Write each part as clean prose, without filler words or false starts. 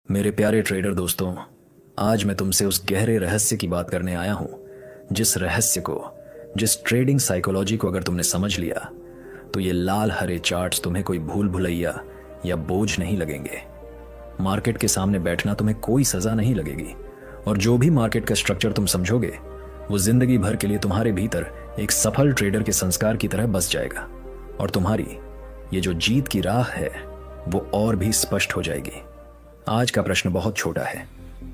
मेरे प्यारे ट्रेडर दोस्तों, आज मैं तुमसे उस गहरे रहस्य की बात करने आया हूं, जिस रहस्य को, जिस ट्रेडिंग साइकोलॉजी को अगर तुमने समझ लिया तो ये लाल हरे चार्ट्स तुम्हें कोई भूल भुलैया या बोझ नहीं लगेंगे। मार्केट के सामने बैठना तुम्हें कोई सजा नहीं लगेगी, और जो भी मार्केट का स्ट्रक्चर तुम समझोगे वो जिंदगी भर के लिए तुम्हारे भीतर एक सफल ट्रेडर के संस्कार की तरह बस जाएगा, और तुम्हारी ये जो जीत की राह है वो और भी स्पष्ट हो जाएगी। आज का प्रश्न बहुत छोटा है,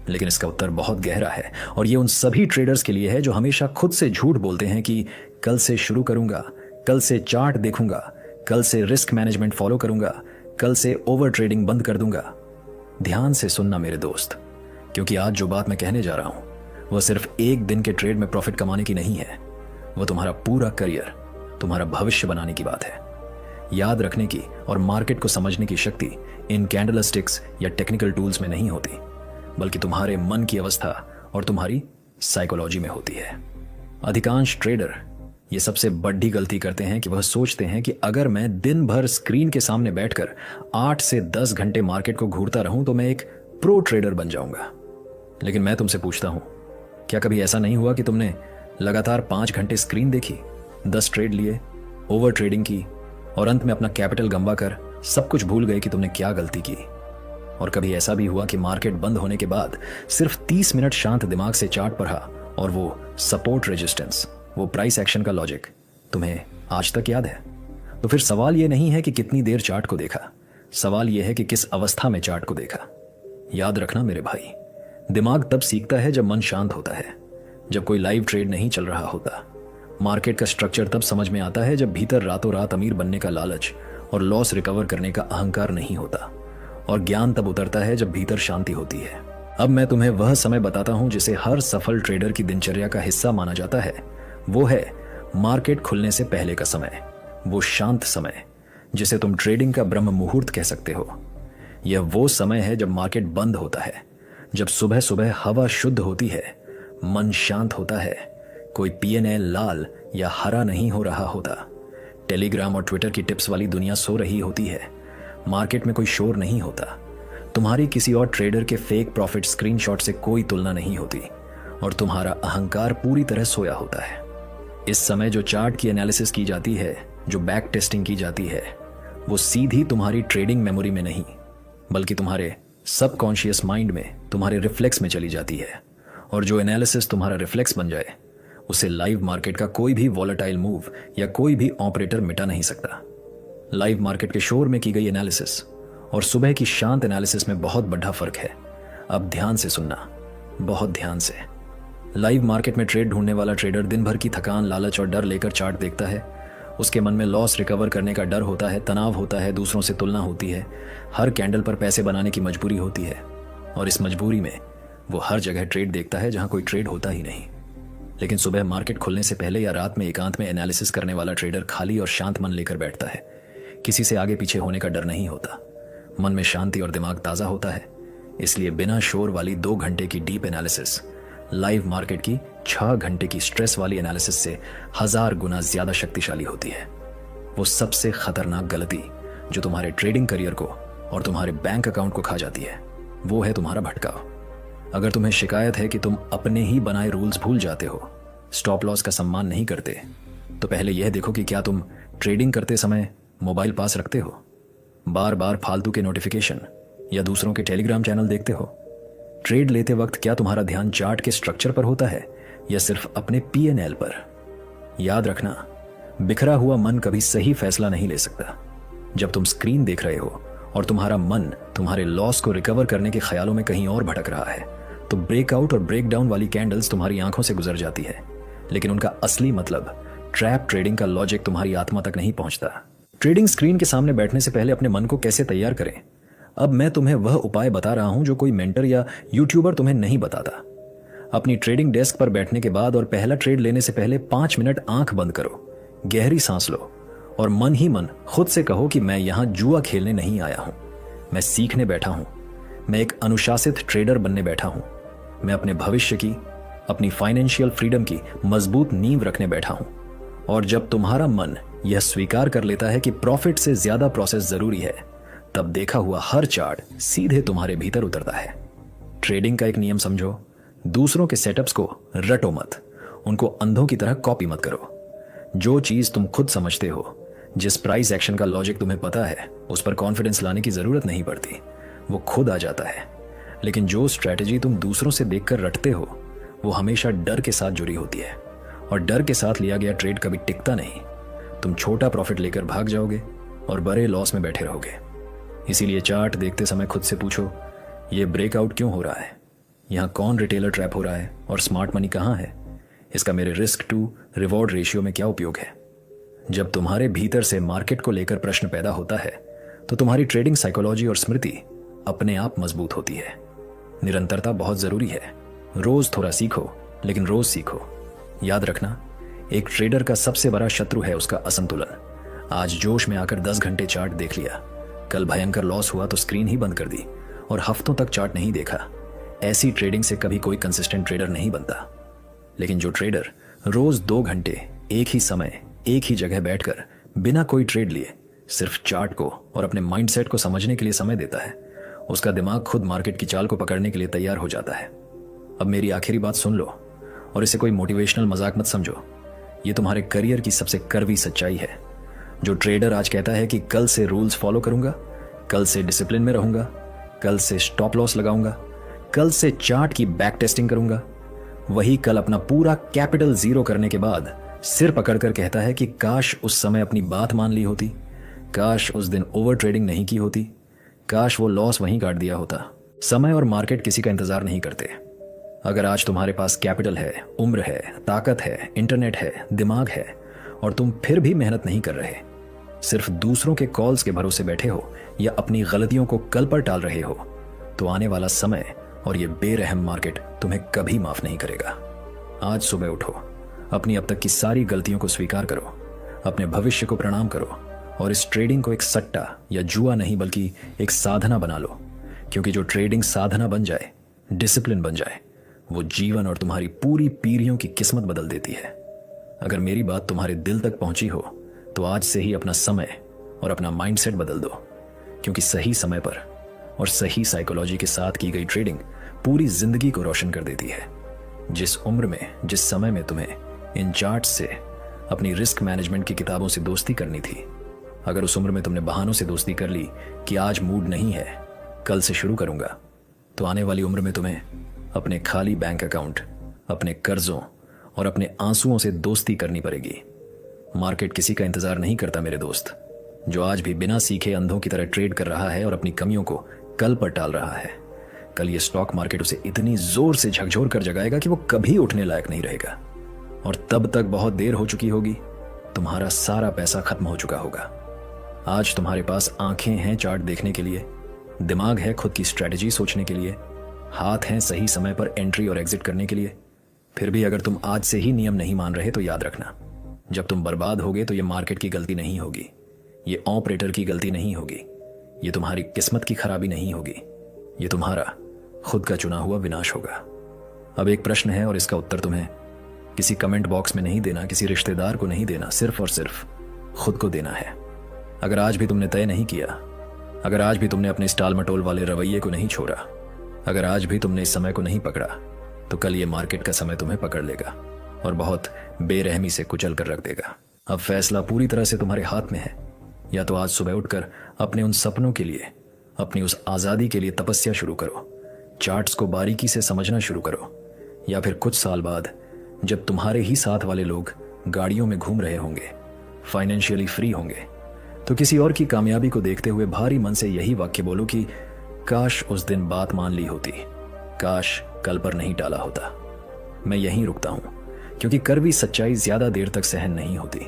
लेकिन इसका उत्तर बहुत गहरा है, और ये उन सभी ट्रेडर्स के लिए है जो हमेशा खुद से झूठ बोलते हैं कि कल से शुरू करूंगा, कल से चार्ट देखूंगा, कल से रिस्क मैनेजमेंट फॉलो करूंगा, कल से ओवर ट्रेडिंग बंद कर दूंगा। ध्यान से सुनना मेरे दोस्त, क्योंकि आज जो बात मैं कहने जा रहा हूं वह सिर्फ एक दिन के ट्रेड में प्रॉफिट कमाने की नहीं है, वह तुम्हारा पूरा करियर, तुम्हारा भविष्य बनाने की बात है। याद रखने की और मार्केट को समझने की शक्ति इन कैंडलस्टिक्स या टेक्निकल टूल्स में नहीं होती, बल्कि तुम्हारे मन की अवस्था और तुम्हारी साइकोलॉजी में होती है। अधिकांश ट्रेडर ये सबसे बड़ी गलती करते हैं कि वह सोचते हैं कि अगर मैं दिन भर स्क्रीन के सामने बैठकर 8 से 10 घंटे मार्केट को घूरता रहूं तो मैं एक प्रो ट्रेडर बन जाऊंगा। लेकिन मैं तुमसे पूछता हूं, क्या कभी ऐसा नहीं हुआ कि तुमने लगातार 5 घंटे स्क्रीन देखी, 10 ट्रेड लिए, ओवर ट्रेडिंग की और अंत में अपना कैपिटल गंवा कर सब कुछ भूल गए कि तुमने क्या गलती की? और कभी ऐसा भी हुआ कि मार्केट बंद होने के बाद सिर्फ 30 मिनट शांत दिमाग से चार्ट पढ़ा और वो सपोर्ट रेजिस्टेंस, वो प्राइस एक्शन का लॉजिक तुम्हें आज तक याद है? तो फिर सवाल ये नहीं है कि कितनी देर चार्ट को देखा, सवाल यह है कि किस अवस्था में चार्ट को देखा। याद रखना मेरे भाई, दिमाग तब सीखता है जब मन शांत होता है, जब कोई लाइव ट्रेड नहीं चल रहा होता। मार्केट का स्ट्रक्चर तब समझ में आता है जब भीतर रातों रात अमीर बनने का लालच और लॉस रिकवर करने का अहंकार नहीं होता, और ज्ञान तब उतरता है जब भीतर शांति होती है। अब मैं तुम्हें वह समय बताता हूं जिसे हर सफल ट्रेडर की दिनचर्या का हिस्सा माना जाता है। वो है मार्केट खुलने से पहले का समय, वो शांत समय जिसे तुम ट्रेडिंग का ब्रह्म मुहूर्त कह सकते हो। यह वो समय है जब मार्केट बंद होता है, जब सुबह सुबह हवा शुद्ध होती है, मन शांत होता है, कोई पीएनएल लाल या हरा नहीं हो रहा होता, टेलीग्राम और ट्विटर की टिप्स वाली दुनिया सो रही होती है, मार्केट में कोई शोर नहीं होता, तुम्हारी किसी और ट्रेडर के फेक प्रॉफिट स्क्रीनशॉट से कोई तुलना नहीं होती, और तुम्हारा अहंकार पूरी तरह सोया होता है। इस समय जो चार्ट की एनालिसिस की जाती है, जो बैक टेस्टिंग की जाती है, वो सीधी तुम्हारी ट्रेडिंग मेमोरी में नहीं, बल्कि तुम्हारे सबकॉन्शियस माइंड में, तुम्हारे रिफ्लेक्स में चली जाती है। और जो एनालिसिस तुम्हारा रिफ्लेक्स बन जाए उसे लाइव मार्केट का कोई भी वॉलेटाइल मूव या कोई भी ऑपरेटर मिटा नहीं सकता। लाइव मार्केट के शोर में की गई एनालिसिस और सुबह की शांत एनालिसिस में बहुत बड़ा फर्क है। अब ध्यान से सुनना, बहुत ध्यान से। लाइव मार्केट में ट्रेड ढूंढने वाला ट्रेडर दिन भर की थकान, लालच और डर लेकर चार्ट देखता है। उसके मन में लॉस रिकवर करने का डर होता है, तनाव होता है, दूसरों से तुलना होती है, हर कैंडल पर पैसे बनाने की मजबूरी होती है, और इस मजबूरी में वो हर जगह ट्रेड देखता है जहां कोई ट्रेड होता ही नहीं। लेकिन सुबह मार्केट खुलने से पहले या रात में एकांत में एनालिसिस करने वाला ट्रेडर खाली और शांत मन लेकर बैठता है। किसी से आगे पीछे होने का डर नहीं होता, मन में शांति और दिमाग ताज़ा होता है। इसलिए बिना शोर वाली 2 घंटे की डीप एनालिसिस लाइव मार्केट की 6 घंटे की स्ट्रेस वाली एनालिसिस से 1000 गुना ज्यादा शक्तिशाली होती है। वो सबसे खतरनाक गलती जो तुम्हारे ट्रेडिंग करियर को और तुम्हारे बैंक अकाउंट को खा जाती है, वो है तुम्हारा भटकाव। अगर तुम्हें शिकायत है कि तुम अपने ही बनाए रूल्स भूल जाते हो, स्टॉप लॉस का सम्मान नहीं करते, तो पहले यह देखो कि क्या तुम ट्रेडिंग करते समय मोबाइल पास रखते हो, बार बार फालतू के नोटिफिकेशन या दूसरों के टेलीग्राम चैनल देखते हो। ट्रेड लेते वक्त क्या तुम्हारा ध्यान चार्ट के स्ट्रक्चर पर होता है या सिर्फ अपने पीएनएल पर? याद रखना, बिखरा हुआ मन कभी सही फैसला नहीं ले सकता। जब तुम स्क्रीन देख रहे हो और तुम्हारा मन तुम्हारे लॉस को रिकवर करने के ख्यालों में कहीं और भटक रहा है, तो ब्रेकआउट और ब्रेकडाउन वाली कैंडल्स तुम्हारी आंखों से गुजर जाती है, लेकिन उनका असली मतलब, ट्रैप ट्रेडिंग का लॉजिक, तुम्हारी आत्मा तक नहीं पहुंचता। ट्रेडिंग स्क्रीन के सामने बैठने से पहले अपने मन को कैसे तैयार करें, अब मैं तुम्हें वह उपाय बता रहा हूं जो कोई मेंटर या यूट्यूबर तुम्हें नहीं बताता। अपनी ट्रेडिंग डेस्क पर बैठने के बाद और पहला ट्रेड लेने से पहले 5 मिनट आंख बंद करो, गहरी सांस लो और मन ही मन खुद से कहो कि मैं यहां जुआ खेलने नहीं आया हूं, मैं सीखने बैठा हूं, मैं एक अनुशासित ट्रेडर बनने बैठा हूं, मैं अपने भविष्य की, अपनी फाइनेंशियल फ्रीडम की मजबूत नींव रखने बैठा हूं। और जब तुम्हारा मन यह स्वीकार कर लेता है कि प्रॉफिट से ज्यादा प्रोसेस जरूरी है, तब देखा हुआ हर चार्ट सीधे तुम्हारे भीतर उतरता है। ट्रेडिंग का एक नियम समझो, दूसरों के सेटअप्स को रटो मत, उनको अंधों की तरह कॉपी मत करो। जो चीज तुम खुद समझते हो, जिस प्राइस एक्शन का लॉजिक तुम्हें पता है, उस पर कॉन्फिडेंस लाने की जरूरत नहीं पड़ती, वो खुद आ जाता है। लेकिन जो स्ट्रैटेजी तुम दूसरों से देखकर रटते हो, वो हमेशा डर के साथ जुड़ी होती है, और डर के साथ लिया गया ट्रेड कभी टिकता नहीं। तुम छोटा प्रॉफिट लेकर भाग जाओगे और बड़े लॉस में बैठे रहोगे। इसीलिए चार्ट देखते समय खुद से पूछो, ये ब्रेकआउट क्यों हो रहा है, यहाँ कौन रिटेलर ट्रैप हो रहा है और स्मार्ट मनी कहाँ है, इसका मेरे रिस्क टू रिवॉर्ड रेशियो में क्या उपयोग है। जब तुम्हारे भीतर से मार्केट को लेकर प्रश्न पैदा होता है, तो तुम्हारी ट्रेडिंग साइकोलॉजी और स्मृति अपने आप मजबूत होती है। निरंतरता बहुत जरूरी है। रोज थोड़ा सीखो, लेकिन रोज सीखो। याद रखना, एक ट्रेडर का सबसे बड़ा शत्रु है उसका असंतुलन। आज जोश में आकर 10 घंटे चार्ट देख लिया, कल भयंकर लॉस हुआ तो स्क्रीन ही बंद कर दी और हफ्तों तक चार्ट नहीं देखा। ऐसी ट्रेडिंग से कभी कोई कंसिस्टेंट ट्रेडर नहीं बनता। लेकिन जो ट्रेडर रोज 2 घंटे एक ही समय एक ही जगह बैठकर बिना कोई ट्रेड लिए सिर्फ चार्ट को और अपने माइंडसेट को समझने के लिए समय देता है, उसका दिमाग खुद मार्केट की चाल को पकड़ने के लिए तैयार हो जाता है। अब मेरी आखिरी बात सुन लो, और इसे कोई मोटिवेशनल मजाक मत समझो। ये तुम्हारे करियर की सबसे कड़वी सच्चाई है। जो ट्रेडर आज कहता है कि कल से रूल्स फॉलो करूंगा, कल से डिसिप्लिन में रहूंगा, कल से स्टॉप लॉस लगाऊंगा, कल से चार्ट की बैक टेस्टिंग करूंगा, वही कल अपना पूरा कैपिटल जीरो करने के बाद सिर पकड़कर कहता है कि काश उस समय अपनी बात मान ली होती, काश उस दिन ओवर ट्रेडिंग नहीं की होती, काश वो लॉस वहीं काट दिया होता। समय और मार्केट किसी का इंतजार नहीं करते। अगर आज तुम्हारे पास कैपिटल है, उम्र है, ताकत है, इंटरनेट है, दिमाग है, और तुम फिर भी मेहनत नहीं कर रहे, सिर्फ दूसरों के कॉल्स के भरोसे बैठे हो या अपनी गलतियों को कल पर टाल रहे हो, तो आने वाला समय और ये बेरहम मार्केट तुम्हें कभी माफ नहीं करेगा। आज सुबह उठो, अपनी अब तक की सारी गलतियों को स्वीकार करो, अपने भविष्य को प्रणाम करो, और इस ट्रेडिंग को एक सट्टा या जुआ नहीं बल्कि एक साधना बना लो। क्योंकि जो ट्रेडिंग साधना बन जाए, डिसिप्लिन बन जाए, वो जीवन और तुम्हारी पूरी पीढ़ियों की किस्मत बदल देती है। अगर मेरी बात तुम्हारे दिल तक पहुंची हो, तो आज से ही अपना समय और अपना माइंडसेट बदल दो। क्योंकि सही समय पर और सही साइकोलॉजी के साथ की गई ट्रेडिंग पूरी जिंदगी को रोशन कर देती है। जिस उम्र में, जिस समय में तुम्हें इन चार्ट्स से अपनी रिस्क मैनेजमेंट की किताबों से दोस्ती करनी थी, अगर उस उम्र में तुमने बहानों से दोस्ती कर ली कि आज मूड नहीं है, कल से शुरू करूंगा, तो आने वाली उम्र में तुम्हें अपने खाली बैंक अकाउंट, अपने कर्जों और अपने आंसुओं से दोस्ती करनी पड़ेगी। मार्केट किसी का इंतजार नहीं करता मेरे दोस्त। जो आज भी बिना सीखे अंधों की तरह ट्रेड कर रहा है और अपनी कमियों को कल पर टाल रहा है, कल ये स्टॉक मार्केट उसे इतनी जोर से झकझोर कर जगाएगा कि वो कभी उठने लायक नहीं रहेगा। और तब तक बहुत देर हो चुकी होगी, तुम्हारा सारा पैसा खत्म हो चुका होगा। आज तुम्हारे पास आंखें हैं चार्ट देखने के लिए, दिमाग है खुद की स्ट्रेटजी सोचने के लिए, हाथ हैं सही समय पर एंट्री और एग्जिट करने के लिए। फिर भी अगर तुम आज से ही नियम नहीं मान रहे, तो याद रखना, जब तुम बर्बाद होगे तो ये मार्केट की गलती नहीं होगी, ये ऑपरेटर की गलती नहीं होगी, ये तुम्हारी किस्मत की खराबी नहीं होगी, ये तुम्हारा खुद का चुना हुआ विनाश होगा। अब एक प्रश्न है, और इसका उत्तर तुम्हें किसी कमेंट बॉक्स में नहीं देना, किसी रिश्तेदार को नहीं देना, सिर्फ और सिर्फ खुद को देना है। अगर आज भी तुमने तय नहीं किया, अगर आज भी तुमने अपने स्टाल मटोल वाले रवैये को नहीं छोड़ा, अगर आज भी तुमने इस समय को नहीं पकड़ा, तो कल ये मार्केट का समय तुम्हें पकड़ लेगा और बहुत बेरहमी से कुचल कर रख देगा। अब फैसला पूरी तरह से तुम्हारे हाथ में है। या तो आज सुबह उठकर अपने उन सपनों के लिए, अपनी उस आज़ादी के लिए तपस्या शुरू करो, चार्ट्स को बारीकी से समझना शुरू करो, या फिर कुछ साल बाद जब तुम्हारे ही साथ वाले लोग गाड़ियों में घूम रहे होंगे, फाइनेंशियली फ्री होंगे, तो किसी और की कामयाबी को देखते हुए भारी मन से यही वाक्य बोलो कि काश उस दिन बात मान ली होती, काश कल पर नहीं टाला होता। मैं यहीं रुकता हूं, क्योंकि कड़वी सच्चाई ज्यादा देर तक सहन नहीं होती।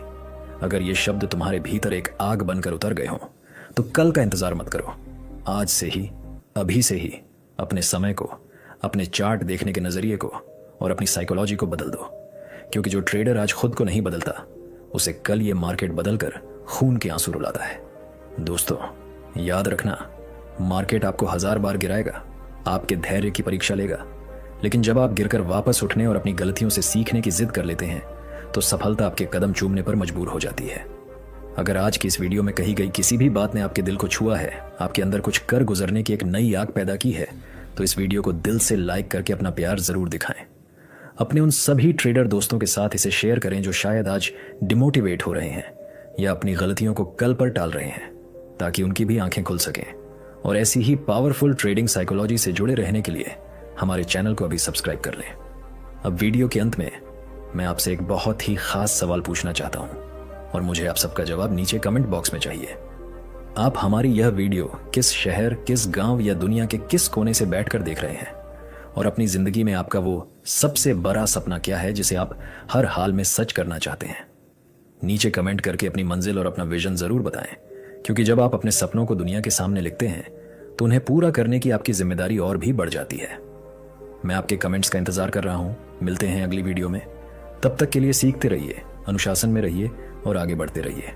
अगर ये शब्द तुम्हारे भीतर एक आग बनकर उतर गए हों, तो कल का इंतजार मत करो। आज से ही, अभी से ही अपने समय को, अपने चार्ट देखने के नजरिए को और अपनी साइकोलॉजी को बदल दो। क्योंकि जो ट्रेडर आज खुद को नहीं बदलता, उसे कल ये मार्केट बदलकर खून के आंसू रुलाता है। दोस्तों, याद रखना, मार्केट आपको 1000 बार गिराएगा, आपके धैर्य की परीक्षा लेगा, लेकिन जब आप गिरकर वापस उठने और अपनी गलतियों से सीखने की जिद कर लेते हैं, तो सफलता आपके कदम चूमने पर मजबूर हो जाती है। अगर आज की इस वीडियो में कही गई किसी भी बात ने आपके दिल को छुआ है, आपके अंदर कुछ कर गुजरने की एक नई आग पैदा की है, तो इस वीडियो को दिल से लाइक करके अपना प्यार जरूर दिखाएं। अपने उन सभी ट्रेडर दोस्तों के साथ इसे शेयर करें जो शायद आज डिमोटिवेट हो रहे हैं या अपनी गलतियों को कल पर टाल रहे हैं, ताकि उनकी भी आंखें खुल सकें। और ऐसी ही पावरफुल ट्रेडिंग साइकोलॉजी से जुड़े रहने के लिए हमारे चैनल को अभी सब्सक्राइब कर लें। अब वीडियो के अंत में मैं आपसे एक बहुत ही खास सवाल पूछना चाहता हूं और मुझे आप सबका जवाब नीचे कमेंट बॉक्स में चाहिए। आप हमारी यह वीडियो किस शहर, किस गांव या दुनिया के किस कोने से बैठकर देख रहे हैं, और अपनी जिंदगी में आपका वो सबसे बड़ा सपना क्या है जिसे आप हर हाल में सच करना चाहते हैं? नीचे कमेंट करके अपनी मंजिल और अपना विजन जरूर बताएं, क्योंकि जब आप अपने सपनों को दुनिया के सामने लिखते हैं तो उन्हें पूरा करने की आपकी जिम्मेदारी और भी बढ़ जाती है। मैं आपके कमेंट्स का इंतजार कर रहा हूं। मिलते हैं अगली वीडियो में। तब तक के लिए सीखते रहिए, अनुशासन में रहिए और आगे बढ़ते रहिए।